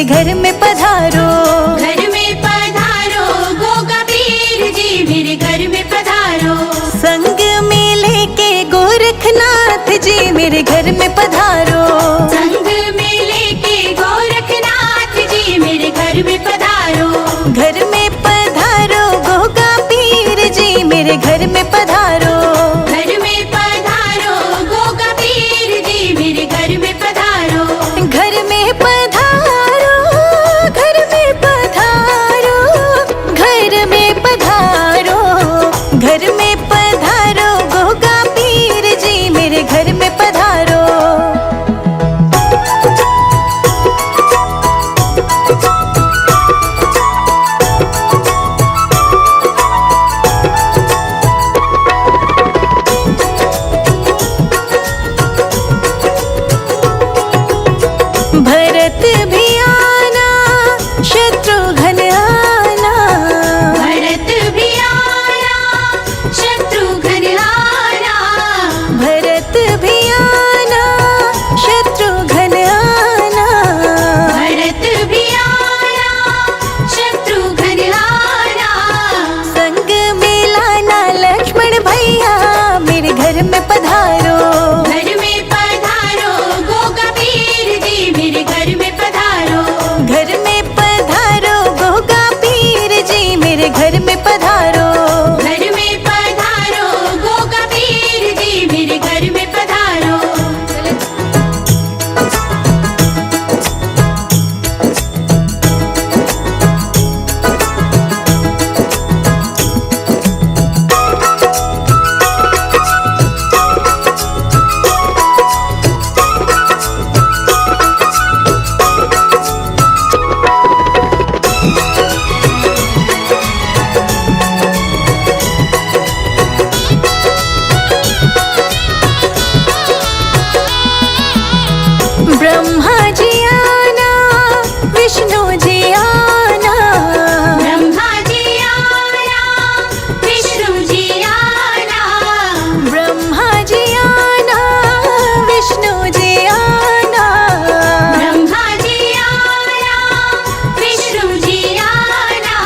मेरे घर में पधारो। घर में पधारो गोगा पीर जी मेरे घर में पधारो। संग में लेके गोरखनाथ जी मेरे घर में पधारो। संग में लेके गोरखनाथ जी मेरे घर में पधारो। घर में पधारो गोगा पीर जी मेरे घर में पधारो। घर में पधारो गोगा पीर जी मेरे घर में पधारो। घर में पधारो, घर में पधारो, घर में पधारो, घर में पधारो गोगा पीर जी मेरे घर में पधारो। भरत भी आना, शत्रुघ्न आना। भरत भी आना, शत्रुघ्न आना। भरत भी आना, शत्रुघ्न आना। भरत भी आना, शत्रुघ्न आना। संग में लाना लक्ष्मण भैया मेरे घर में पधारो। घर में पधारो गोगा पीर जी मेरे घर में पधारो। घर में पधारो गोगा पीर जी मेरे घर में पधारो। घर में पधारो गोगा पीर जी मेरे घर में पधारो। ब्रह्मा जी आना, विष्णु जी आना। ब्रह्मा जी आना, विष्णु जी आना। ब्रह्मा जी आना, विष्णु जी आना। ब्रह्मा जी आना, विष्णु जी आना।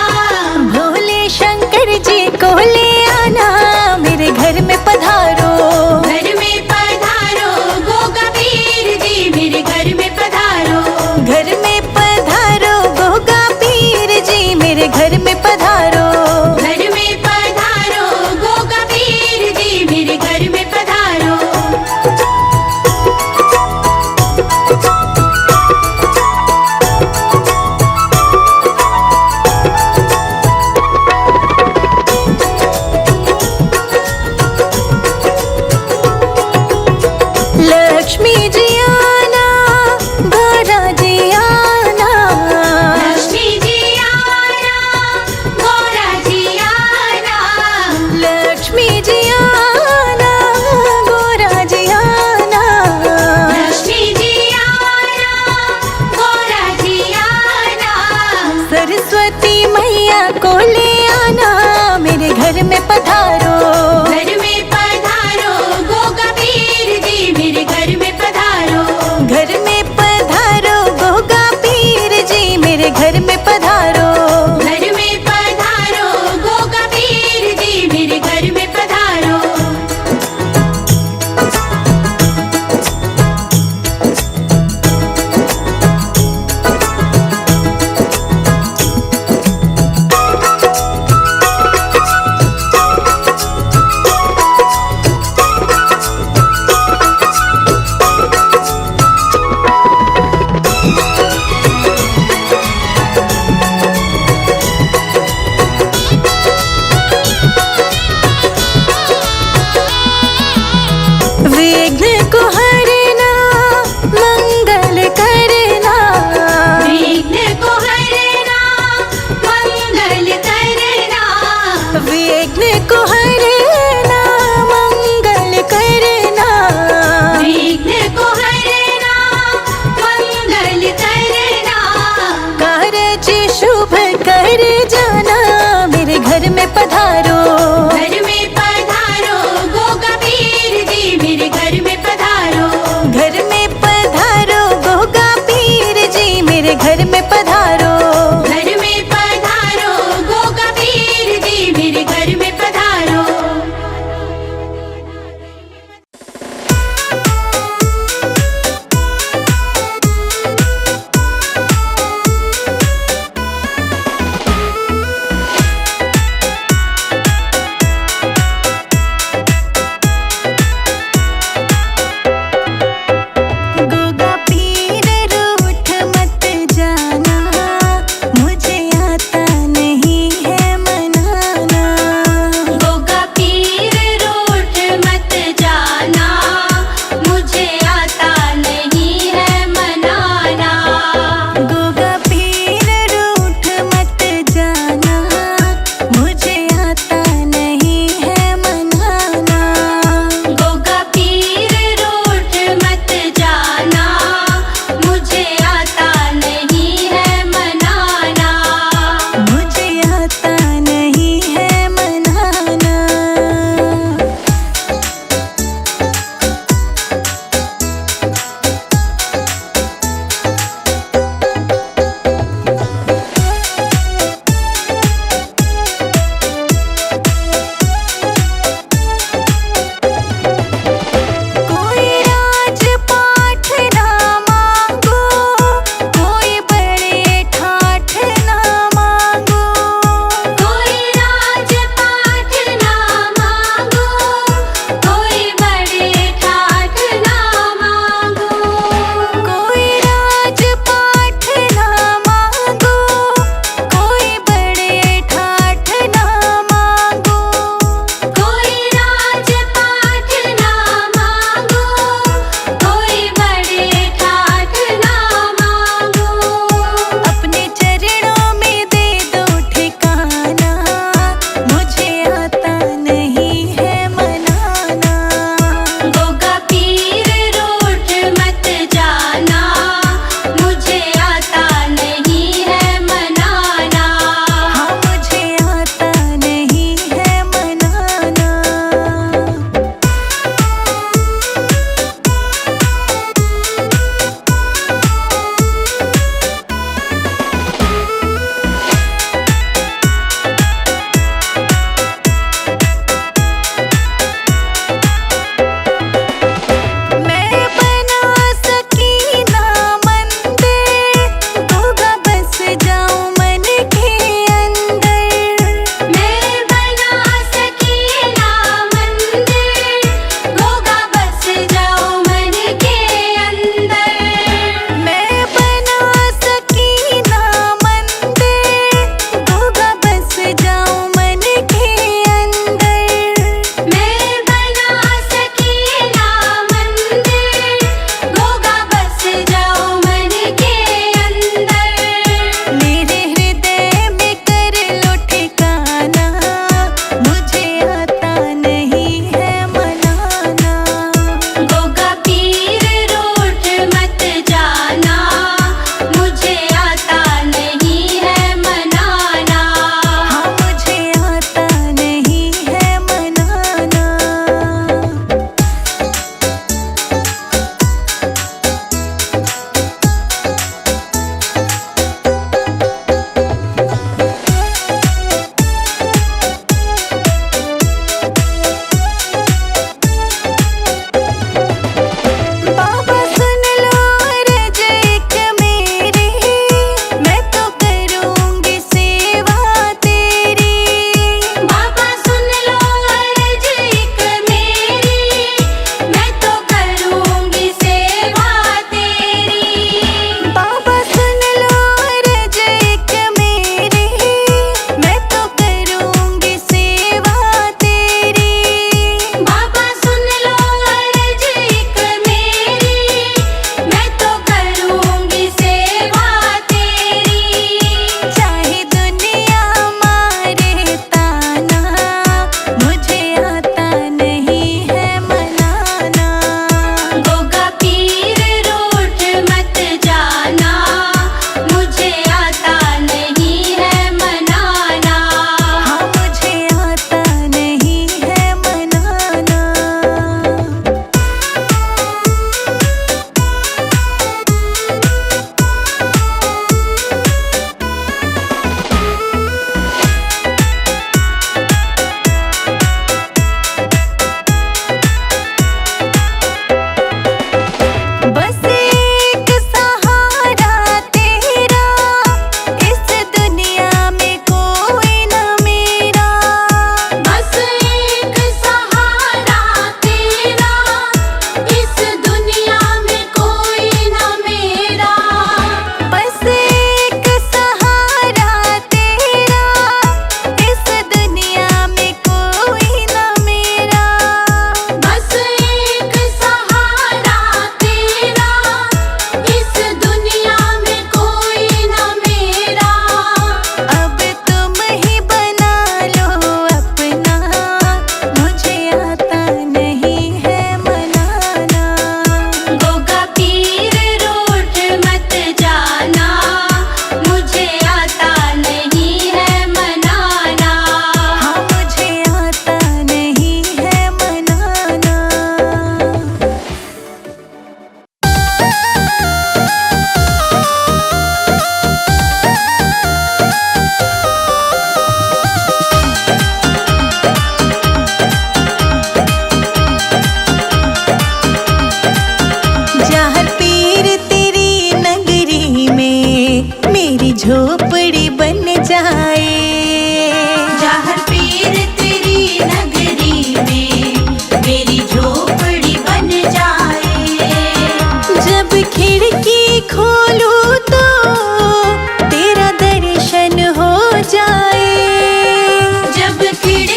भोले शंकर जी को ले आना मेरे घर में पधारो। घर में पधारो गोगा पीर जी मेरे घर में पधारो। घर में पधारो गोगा पीर जी मेरे घर में पधारो। घर में पधारो गोगा पीर जी मेरे घर में पधारो। लक्ष्मी जी आना, गौरा जी आना। लक्ष्मी जी आना, गौरा जी आना। लक्ष्मी जी आना, गौरा जी आना। लक्ष्मी जी आना, गौरा जी आना। सरस्वती मैया को ले आना मेरे घर में पधारो। घर में पधारो गोगा पीर जी मेरे घर में पधारो। घर में पधारो गोगा पीर जी मेरे घर में पधारो। घर में पधारो गोगा पीर जी मेरे घर में पधारो। विघ्न को हरना, मंगल करना। विघ्न को हरना, मंगल करना। विघ्न को हरना, मंगल करना। विघ्न को हरना, मंगल करना। कारज शुभ कर जाना मेरे घर में पधारो। घर में पधारो गोगा पीर जी मेरे घर में पधारो। घर में पधारो गोगा पीर जी मेरे घर में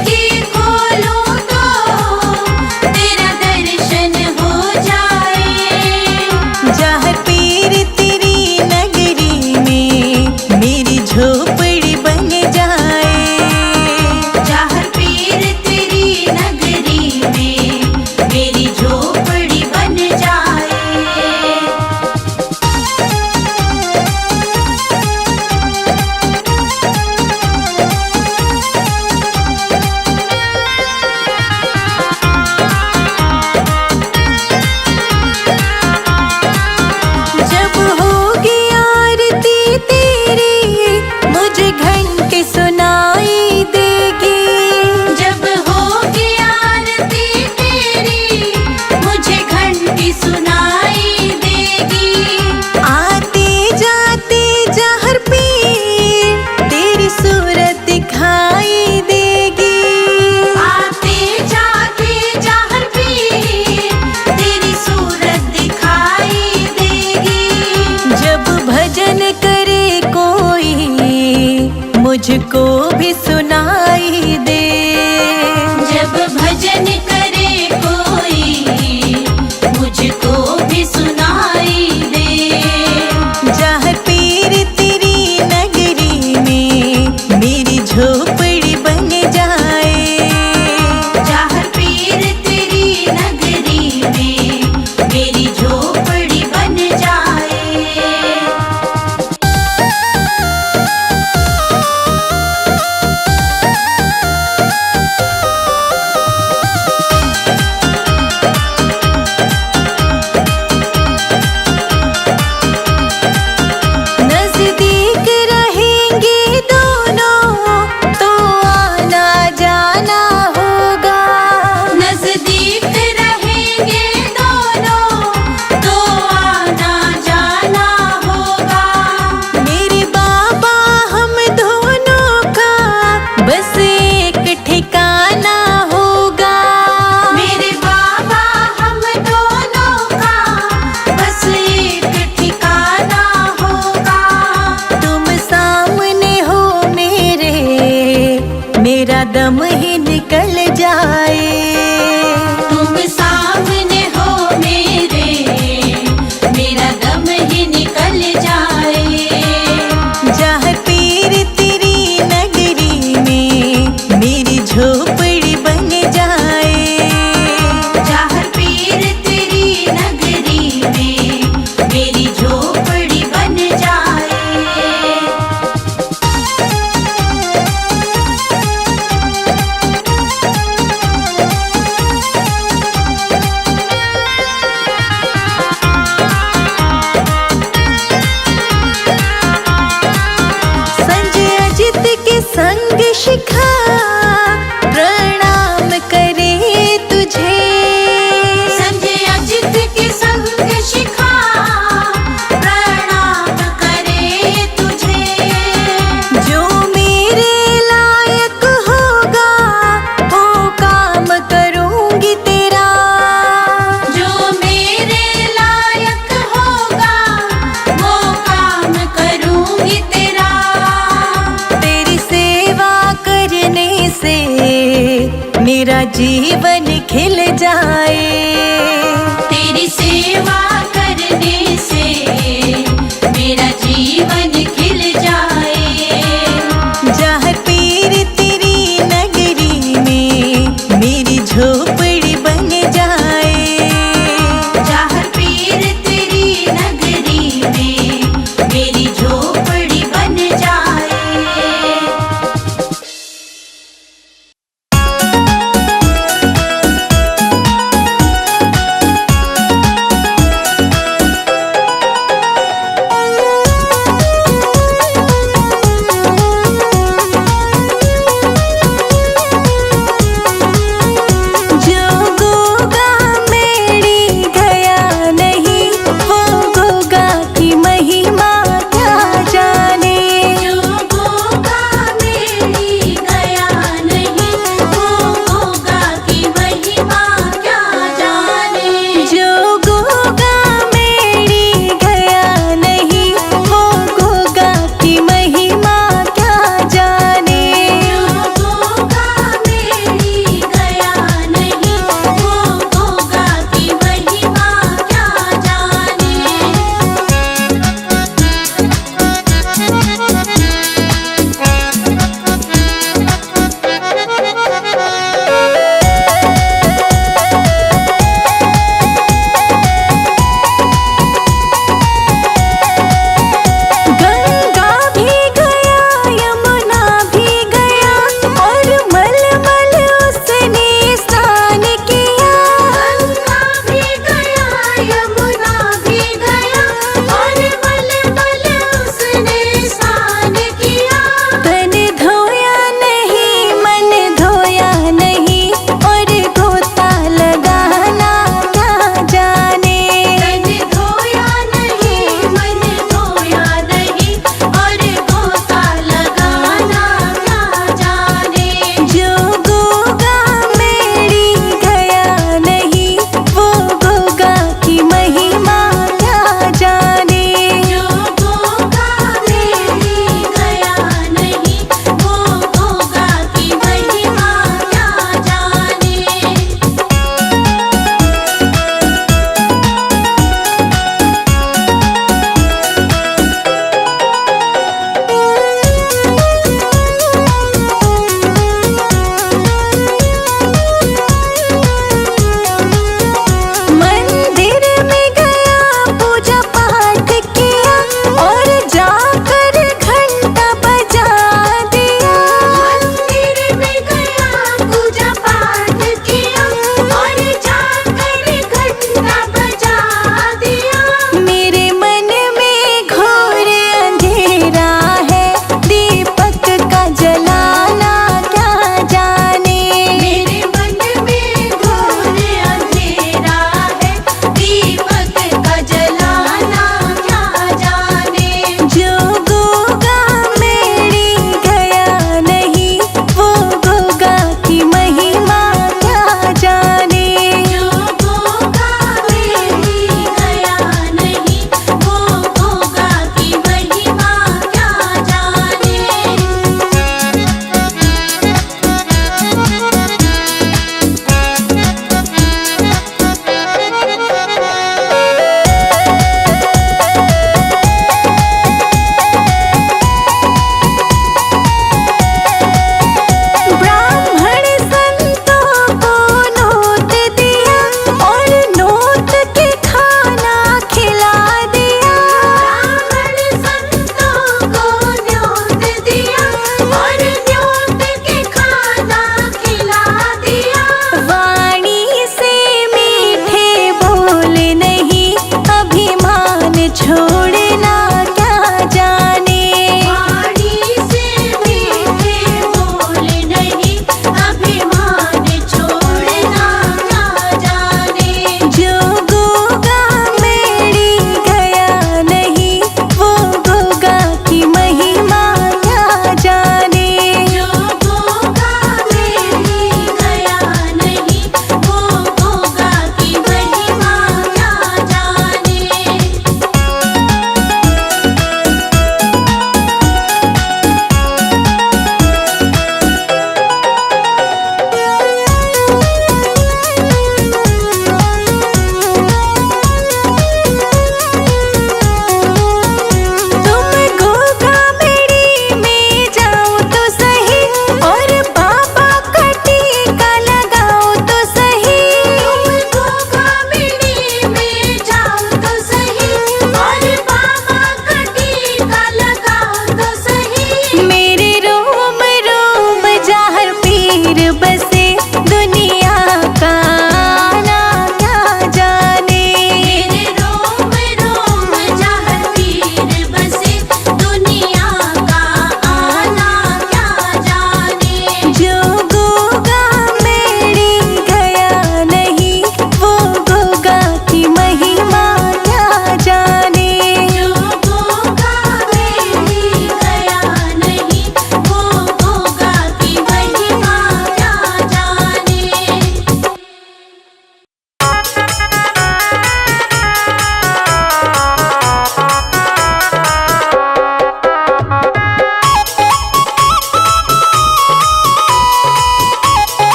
खिड़की खोलूं तो तेरा दर्शन हो जाए। जहाँ पीर तेरी नगरी में मेरी झोपड़ी बन जाए। जहाँ पीर तेरी नगरी में मेरी झोपड़ी बन जाए। जब होगी आरती तेरी मुझे घंटे सुनाई देगी। जब होगी आरती तेरी मुझे घंटी सुनाई देगी। आते जाते जहर पीर तेरी सूरत दिखाई देगी। आते जाते जहर पीर तेरी सूरत दिखाई देगी। जब भजन करे कोई मुझको भी सुनाई दे। जब भजन करे कोई मुझको भी सुनाई दे। जहाँ पीर तेरी नगरी में मेरी झोपड़ी बन जाए। जहाँ पीर तेरी नगरी में मेरी झोपड़ी बन जाए। नजदीक रहेंगे दोनों तो आना जाना होगा। नजदीक रहेंगे दोनों तो आना जाना होगा। मेरे बाबा हम दोनों का बस एक ठिकाना होगा। मेरे बाबा हम दोनों का बस एक ठिकाना होगा। तुम सामने हो मेरा दम ही निकल जाए। तुम सामने हो मेरा दम ही निकल जाए। जहाँ पीर तेरी नगरी में मेरी झोपड़ी बन जाए। जहाँ पीर तेरी नगरी में मेरी झोपड़ी बन जाए। संजय अजित के संग शिखा प्रणाम करे तुझे। संजय अजित के संग शिखा प्रणाम करे तुझे। जो मेरे लायक होगा वो काम करूंगी तेरा। जो मेरे लायक होगा वो काम करूंगी तेरा। तेरी सेवा करने से मेरा जीवन खिल जाए। तेरी सेवा करने से मेरा जीवन खिल जाए। जहाँ पीर तेरी नगरी में मेरी झोपड़ी बन जाए। जहाँ पीर तेरी नगरी में मेरी झोपड़ी बन जाए।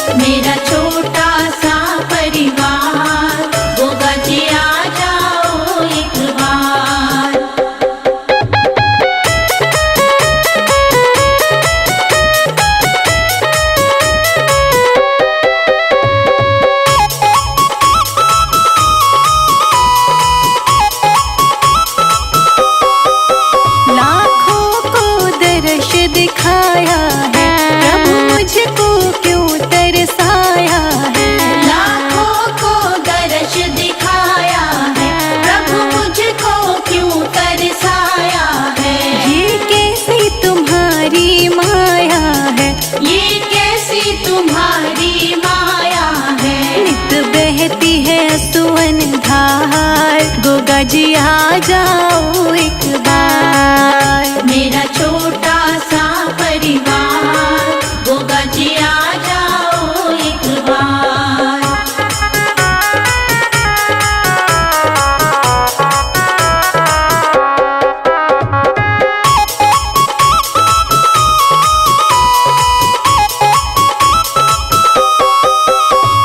मेरा छोटा सा परिवार, गोगा जी आ जाओ एक बार। लाखों को दर्श दिखाया है, प्रभु मुझको क्यों तरसाया है। लाखों को दर्श दिखाया है, प्रभु मुझको क्यों तरसाया है। ये कैसी तुम्हारी माया है, ये कैसी तुम्हारी माया है। नित बहती है सुवन धार, गोगा जी आ जाओ एक बार। मेरा छोटा सा परिवार, गोगा जी आ जाओ एक बार।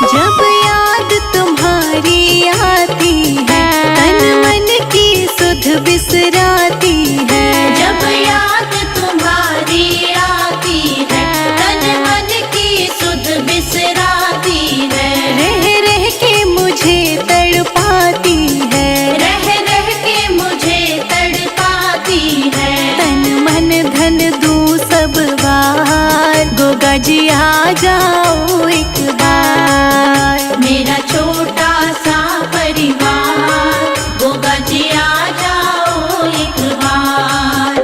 जब याद तुम्हारी आती है, तन मन की सुध बिसराती है। जब याद तुम्हारी आती है, तन मन की सुध बिसराती है। रह रह के मुझे तड़पाती है, रह रह के मुझे तड़पाती है। तन मन धन दूं सब बार, गोगा जी आ जाओ एक बार। मेरा छोटा सा परिवार, गोगा जी आ जाओ एक बार।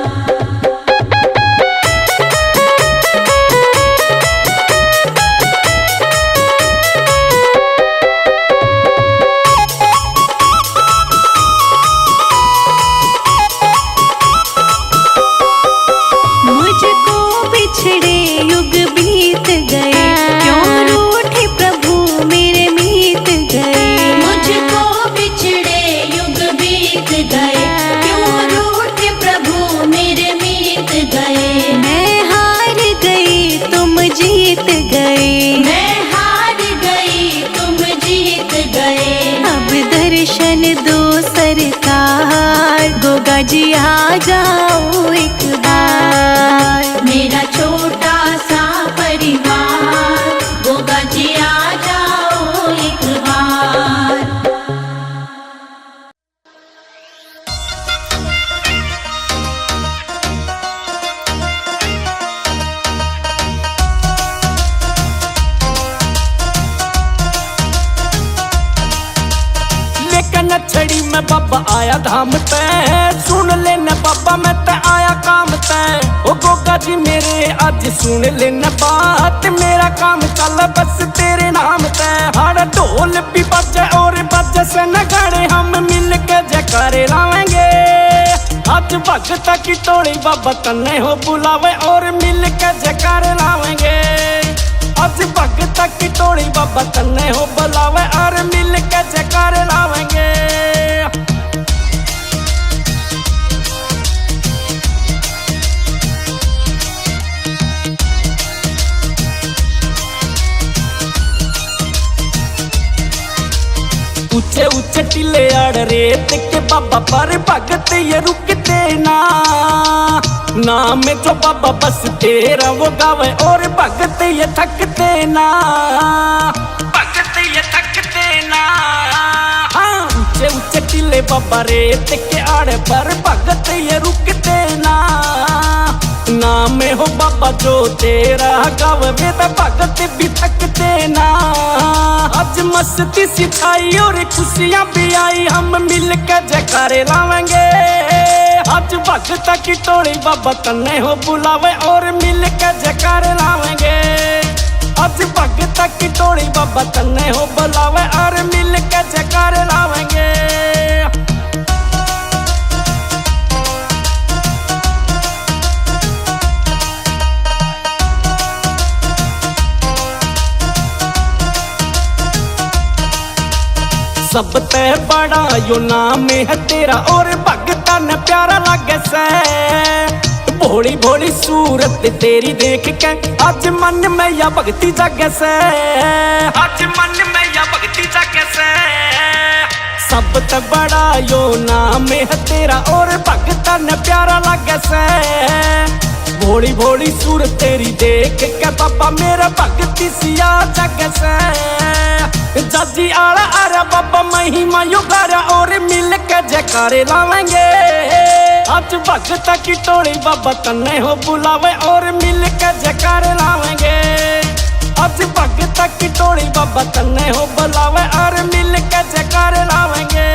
मुझको बिछड़े युग बीत गए, क्यों रूठे प्रभु मेरे मीत गए। मुझको बिछड़े युग बीत गए, क्यों रूठे प्रभु मेरे मीत गए। मैं हार गई तुम जीत गए, मैं हार गई तुम जीत गए। अब दर्शन दो सरकार, गोगा जी आ जाओ एक बार। मेरा छोटा सा परिवार, गोगा जी आ जाओ एक बार। लेकिन छड़ी में बाबा आया धाम पे, सुन लेना बाबा मैं ते आया काम ते। ओ गोगा जी मेरे आज सुन लेना बात, मेरा काम चल बस तेरे नाम ते। हर ढोल भी बजे और बजे से नगाड़े, हम मिल के जयकारे लावेंगे। आज भगत की टोली बाबा तन्ने हो बुलावे, और मिल के जयकारे लावेंगे। आज भगत की टोली बाबा तन्ने हो बुलावे, और मिल के जयकारे लावेंगे। ऊंचे ऊंचे टीले आड़ रेत के बाबा पर भगत ये रुकते ना। नाम जो बाबा बस तेरा वो गावे, और भगत ये थकते ना। भगत ये थकते ना। हाँ ऊंचे ऊंचे टीले बाबा रेत के आड़ पर भगत ये रुकते ना। नाम हो बाबा जो तेरा गावे, तो भगत भी थकते ना। आज मस्ती सिखाई और खुशियां भी आई, हम मिल के जयकारे लावेंगे। आज भगत की टोली बाबा तन्ने हो बुलावे, और मिल के जयकारे लावेंगे। आज भगत की टोली बाबा तन्ने हो बुलावे, और मिल के जयकारे लावेंगे। सब ते बड़ा यो नाम है तेरा, और भगता ने प्यारा लगे से। भोली भोली सूरत तेरी देख के आज मन में या भक्ति जागे से, आज मन में या भक्ति जागे से। सब ते बड़ा यो नाम है तेरा और भगता ने प्यारा लगे से। भोली भोली सूरत तेरी देख के बाबा मेरा भक्ति सिया जागे से। जजी आला आरा बाबा महिमा युगारा और मिल के जयकारे लावेंगे। आज भगत की टोली बाबा तन्ने हो बुलावे और मिल के जयकारे लावेंगे। आज भगत की टोली बाबा तन्ने हो बुलावे और मिल के जयकारे लावेंगे।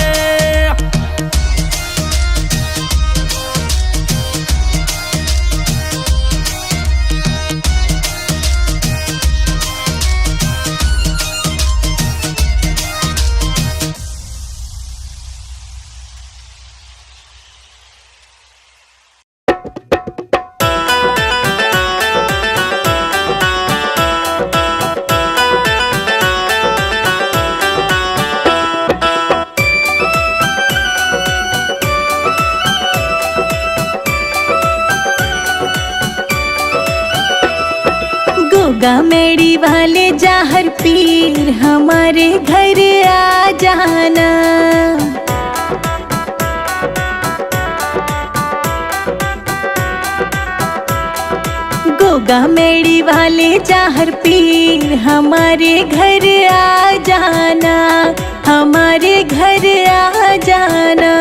गोगा मेड़ी वाले जाहर पीर हमारे घर आ जाना। गोगा मेड़ी वाले जाहर पीर हमारे घर आ जाना, हमारे घर आ जाना।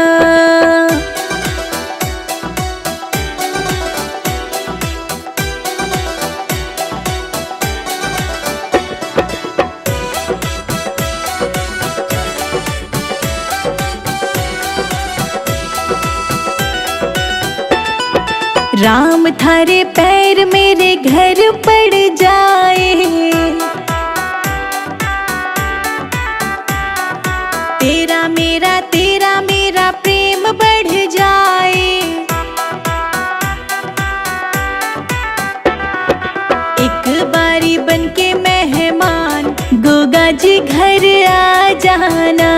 राम थारे पैर मेरे घर पड़ जाए। तेरा मेरा प्रेम बढ़ जाए। एक बारी बनके मेहमान गोगा जी घर आ जाना।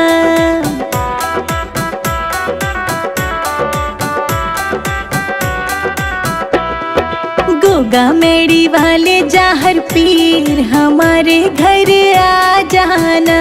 गोगा मेड़ी वाले जाहर पीर हमारे घर आ जाना।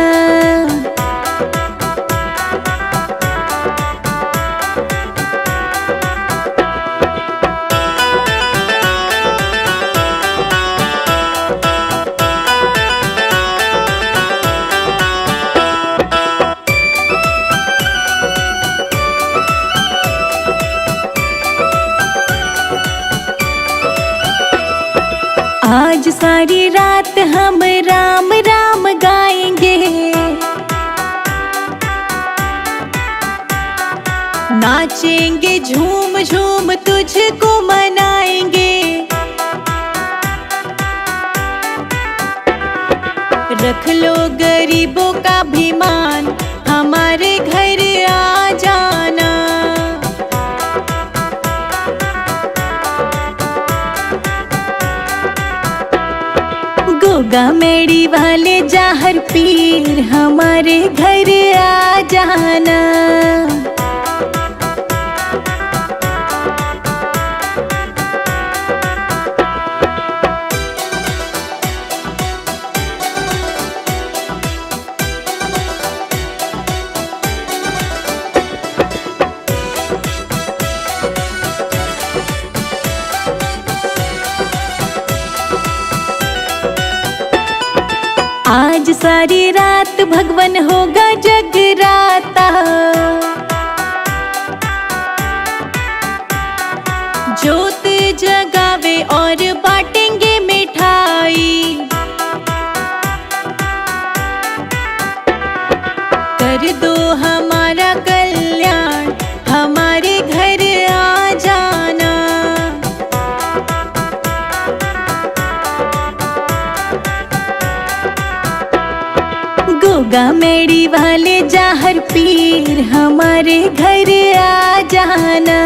आज सारी रात हम राम राम गाएंगे। नाचेंगे झूम झूम तुझको मनाएंगे। रख लो गरीबों का भी मान हमारे घर आ जाना। गोगा मेड़ी वाले जाहर पीर हमारे घर आ जाना। आज सारी रात भगवन होगा जगराता। जोत जगावे और बांटेंगे मिठाई। कर दो हमारा कल्याण हमारे घर आ जाना। गोगा मेड़ी वाले जाहर पीर हमारे घर आ जाना।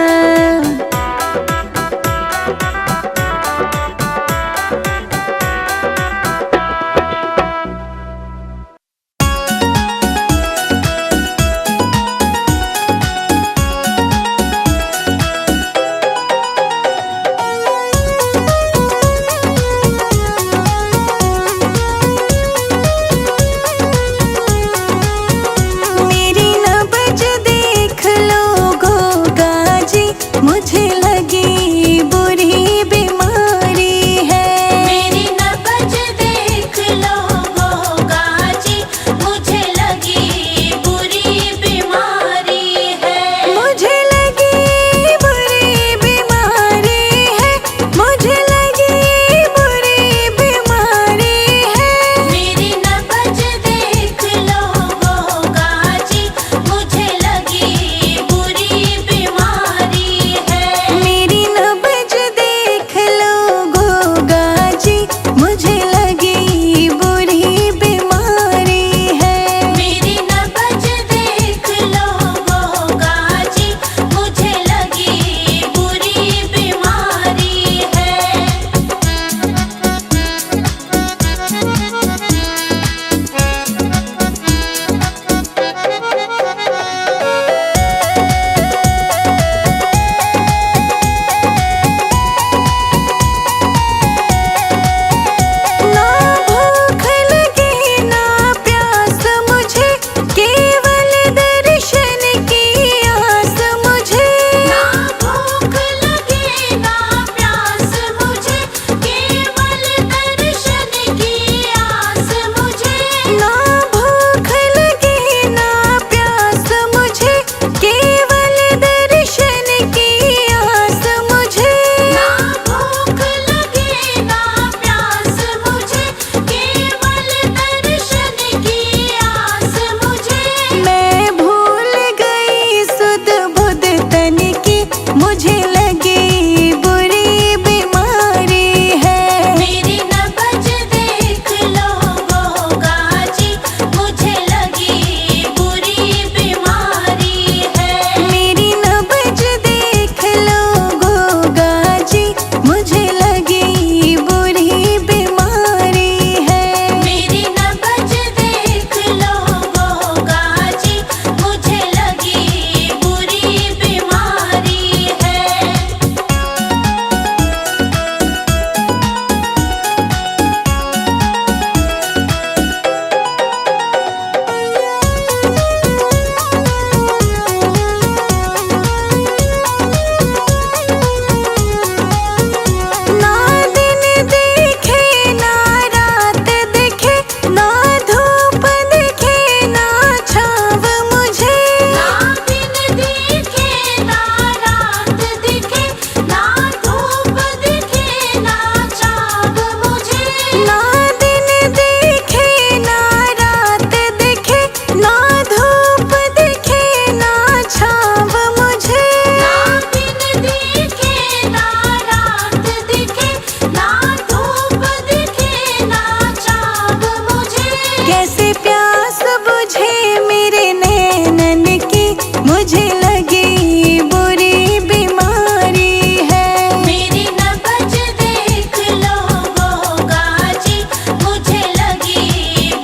मुझे लगी बुरी बीमारी है। मेरी नब्ज देख लो गोगा जी, मुझे लगी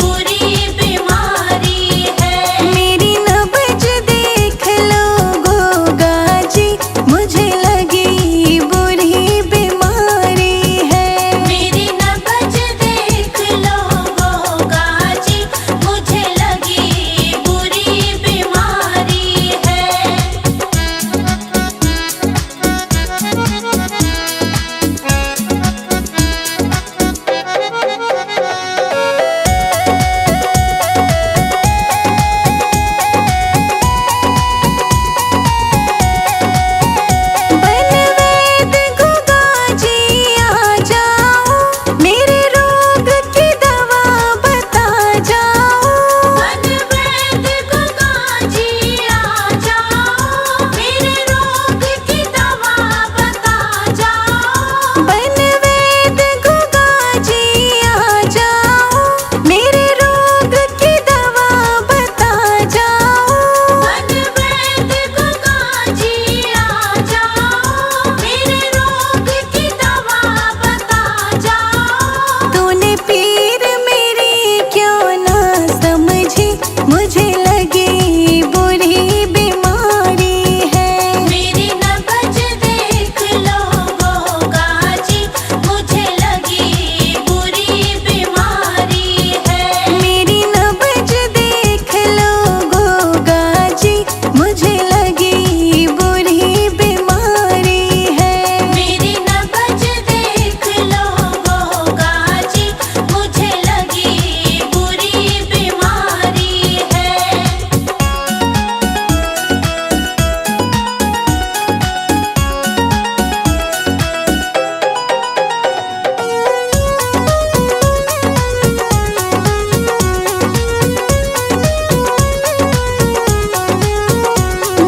बुरी बीमारी है। मेरी नब्ज देख लो गोगा जी, मुझे लगी बुरी बीमारी है। मेरी नब्ज देख लो गोगा जी, मुझे लगी बुरी बीमारी है। बनवेद गोगा जी आ जाओ, मेरे रोग की दवा बता जाओ। बनवेद गोगा जी आ जाओ, मेरे रोग की दवा बता जाओ। बनवेद गोगा जी आ जाओ, मेरे रोग की दवा बता जाओ। बनवेद गोगा जी आ जाओ, मेरे रोग की दवा बता जाओ। तूने पीर मेरी क्यों ना समझी, मुझे लगी बुरी बीमारी है। मेरी नब्ज देख लो गोगा जी, मुझे लगी बुरी बीमारी है। मेरी नब्ज देख लो गोगा जी, मुझे लगी बुरी बीमारी है। मेरी नब्ज देख लो गोगा जी, मुझे लगी बुरी बीमारी है।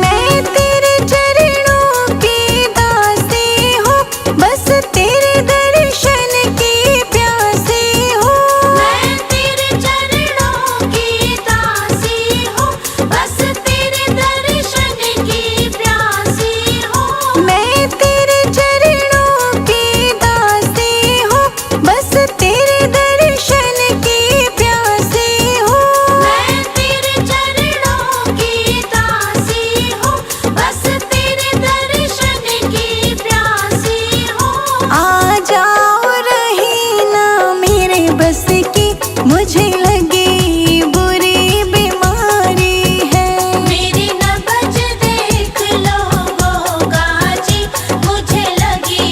मैं तेरे चरणों की दासी हूँ, बस तेरे दर्शन की प्यासी हूँ। मैं तेरे चरणों की दासी हूँ, बस तेरे दर्शन की प्यासी हूँ। मैं तेरे चरणों की दासी हूँ, बस तेरे दर्शन की प्यासी हूँ। मैं तेरे चरणों की दासी हूँ, बस तेरे दर्शन की प्यासी हूँ। आ जाओ रही ना मेरे बस की, मुझे लगी बुरी बीमारी है। मेरी नब्ज देख लो गोगा जी, मुझे लगी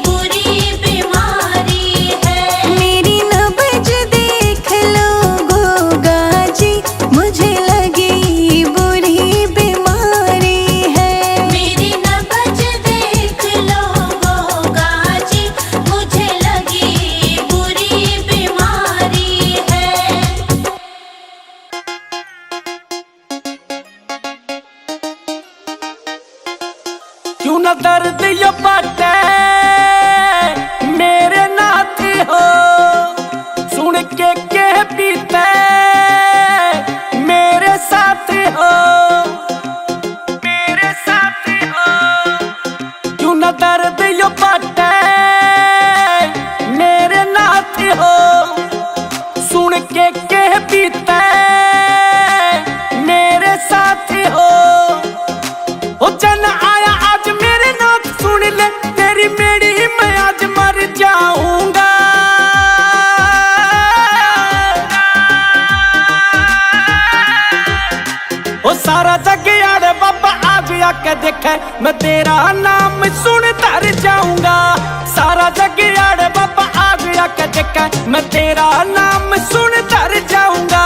बुरी बीमारी है। मेरी नब्ज देख लो गोगा जी, मुझे लगी बुरी बीमारी है। मेरी नब्ज देख लो गोगा जी, मुझे लगी बुरी बीमारी है। क्यों ना दर्द ये बाटे मेरे नाती हो, सुन के पीते मेरे साथी हो, मेरे साथी हो। क्यों ना दर्द ये बाटे मेरे नाती हो, सुन के पीते मेरे साथी हो। ओ जन आया आज मेरे नाथ सुन ले, तेरी मेरी मैं आज मर जाऊंगा। ओ सारा जग यार बाबा आज आके देखे, मैं तेरा नाम सुन तर जाऊंगा। सारा जग यार बाबा आज आके देखे, मैं तेरा नाम सुन तर जाऊंगा।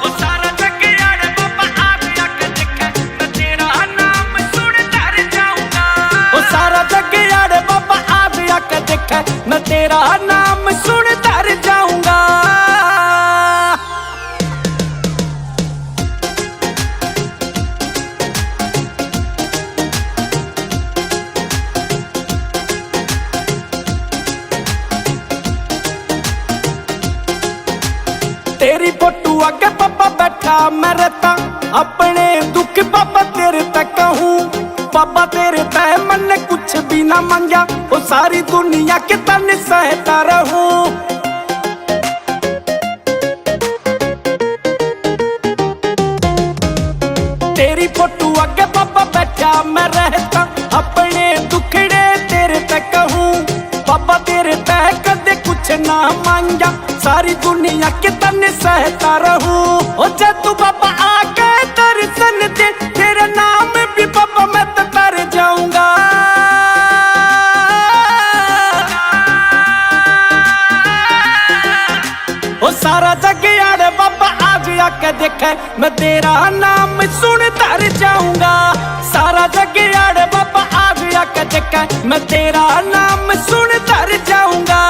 ओ सारा जग यार बाबा आज आके देखे, मैं तेरा नाम सुन तर जाऊंगा। ओ सारा जग यार बाबा आज आके देखे, मैं तेरा नाम सुन तर जाऊंगा। तेरी फोटू आगे पापा बैठा मैं रहता, अपने दुख पापा तेरे तक ना मांगा वो सारी दुनिया के तन सहता रहूं। तेरी फोटो आगे बाबा बैठा मैं रहता अपने दुखड़े तेरे पे कहूं। बाबा तेरे पे कदे कुछ ना मांगा सारी दुनिया के तन सहता रहूं। ओ जे तू बाबा आके दर्शन दे तेरा नाम भी बाबा मैं तो तर जाऊंगा। ओ सारा जग यार बाबा आज आके देखे मैं तेरा नाम सुन तर जाऊंगा। सारा जग यार बाबा आज आके देखे मैं तेरा नाम सुन तर जाऊंगा।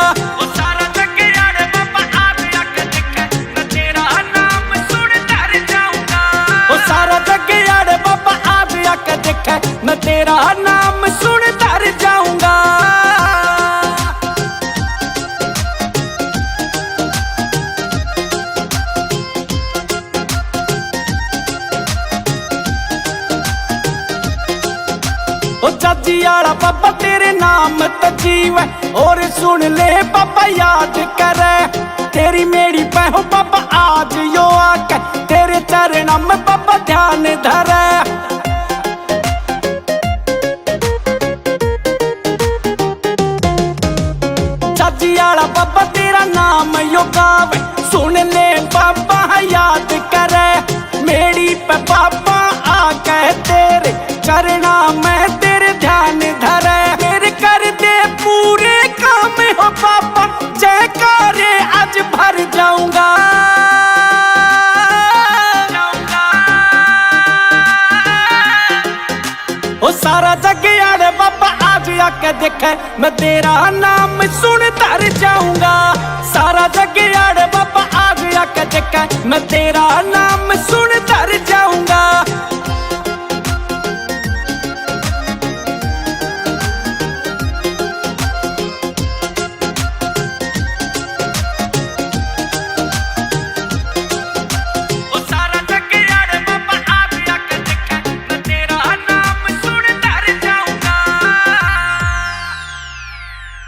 ओ सारा जग यार बाबा आज आके देखे मैं तेरा नाम सुन तर जाऊंगा। ओ सारा जग यार बाबा आज आके देखे मैं तेरा नाम सुन तर जाऊंगा। ओ चाची आला बाबा तेरे नाम तजीव और सुन ले बाबा याद करे तेरी मेरी पहो बाबा आज यो आके तेरे चरणों में बाबा ध्यान धरे। चाची आला बाबा तेरा नाम यो गावे सुन ले बाबा याद करे मेरी पे बाबा आके तेरे चरणों में तेरे ध्यान धरे। मेरे कर दे पूरे काम हो बाबा जयकारे आज भर जाऊंगा। ओ सारा जग यार बाबा आज आके देखे मैं तेरा नाम सुन तर जाऊंगा। सारा जग यार बाबा आज आके देखे मैं तेरा नाम सुन